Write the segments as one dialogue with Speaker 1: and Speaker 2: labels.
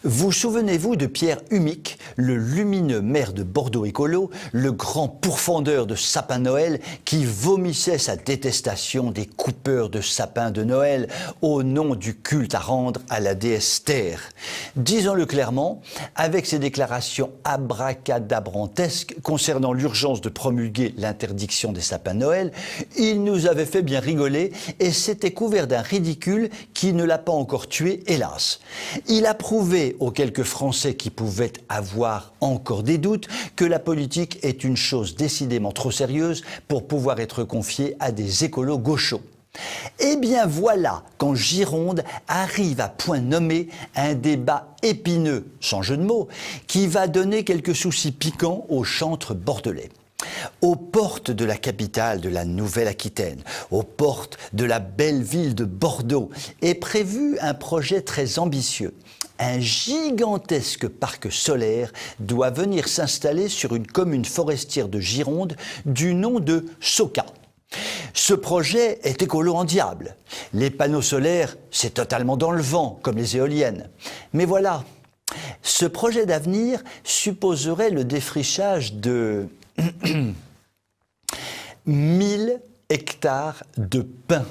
Speaker 1: Vous souvenez-vous de Pierre Humic, le lumineux maire de Bordeaux écolo, le grand pourfendeur de sapins Noël qui vomissait sa détestation des coupeurs de sapins de Noël au nom du culte à rendre à la déesse Terre. Disons-le clairement, avec ses déclarations abracadabrantesques concernant l'urgence de promulguer l'interdiction des sapins Noël, il nous avait fait bien rigoler et s'était couvert d'un ridicule qui ne l'a pas encore tué, hélas. Il a prouvé aux quelques Français qui pouvaient avoir encore des doutes que la politique est une chose décidément trop sérieuse pour pouvoir être confiée à des écolos gauchos. Eh bien voilà qu'en Gironde arrive à point nommé un débat épineux, sans jeu de mots, qui va donner quelques soucis piquants au chantre bordelais. Aux portes de la capitale de la Nouvelle-Aquitaine, aux portes de la belle ville de Bordeaux, est prévu un projet très ambitieux. Un gigantesque parc solaire doit venir s'installer sur une commune forestière de Gironde du nom de Soca. Ce projet est écolo en diable. Les panneaux solaires, c'est totalement dans le vent, comme les éoliennes. Mais voilà, ce projet d'avenir supposerait le défrichage de 1000 hectares de pins,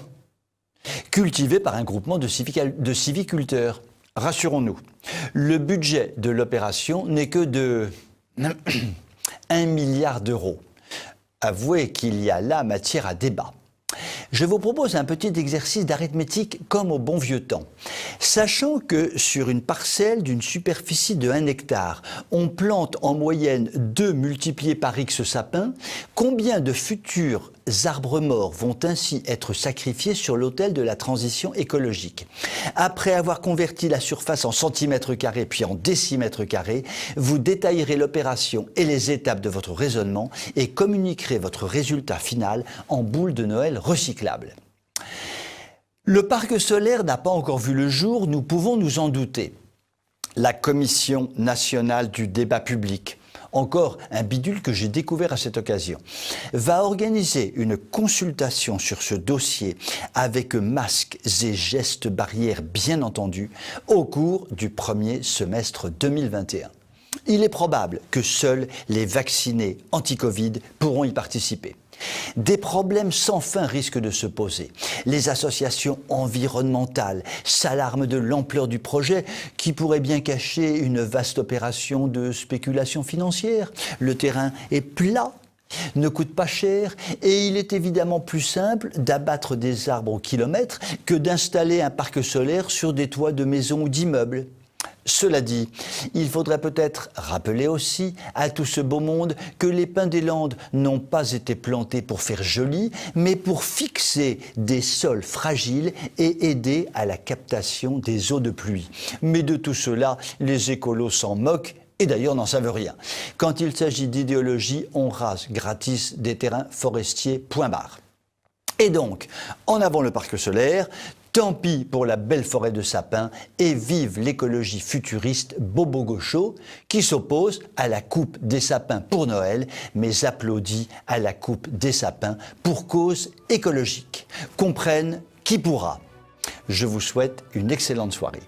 Speaker 1: cultivés par un groupement de civiculteurs. Rassurons-nous, le budget de l'opération n'est que de 1 milliard d'euros. Avouez qu'il y a là matière à débat. Je vous propose un petit exercice d'arithmétique comme au bon vieux temps. Sachant que sur une parcelle d'une superficie de 1 hectare, on plante en moyenne 2 multipliés par X sapins, combien de futurs arbres morts vont ainsi être sacrifiés sur l'autel de la transition écologique? Après avoir converti la surface en centimètres carrés puis en décimètres carrés, vous détaillerez l'opération et les étapes de votre raisonnement et communiquerez votre résultat final en boule de Noël recyclable. Le parc solaire n'a pas encore vu le jour, nous pouvons nous en douter. La Commission nationale du débat public, encore un bidule que j'ai découvert à cette occasion, va organiser une consultation sur ce dossier avec masques et gestes barrières bien entendu au cours du premier semestre 2021. Il est probable que seuls les vaccinés anti-Covid pourront y participer. Des problèmes sans fin risquent de se poser. Les associations environnementales s'alarment de l'ampleur du projet qui pourrait bien cacher une vaste opération de spéculation financière. Le terrain est plat, ne coûte pas cher et il est évidemment plus simple d'abattre des arbres au kilomètre que d'installer un parc solaire sur des toits de maisons ou d'immeubles. Cela dit, il faudrait peut-être rappeler aussi à tout ce beau monde que les pins des Landes n'ont pas été plantés pour faire joli, mais pour fixer des sols fragiles et aider à la captation des eaux de pluie. Mais de tout cela, les écolos s'en moquent et d'ailleurs n'en savent rien. Quand il s'agit d'idéologie, on rase gratis des terrains forestiers, point barre. Et donc, en avant le parc solaire, tant pis pour la belle forêt de sapins et vive l'écologie futuriste bobo-gaucho qui s'oppose à la coupe des sapins pour Noël mais applaudit à la coupe des sapins pour cause écologique. Comprenne qui pourra. Je vous souhaite une excellente soirée.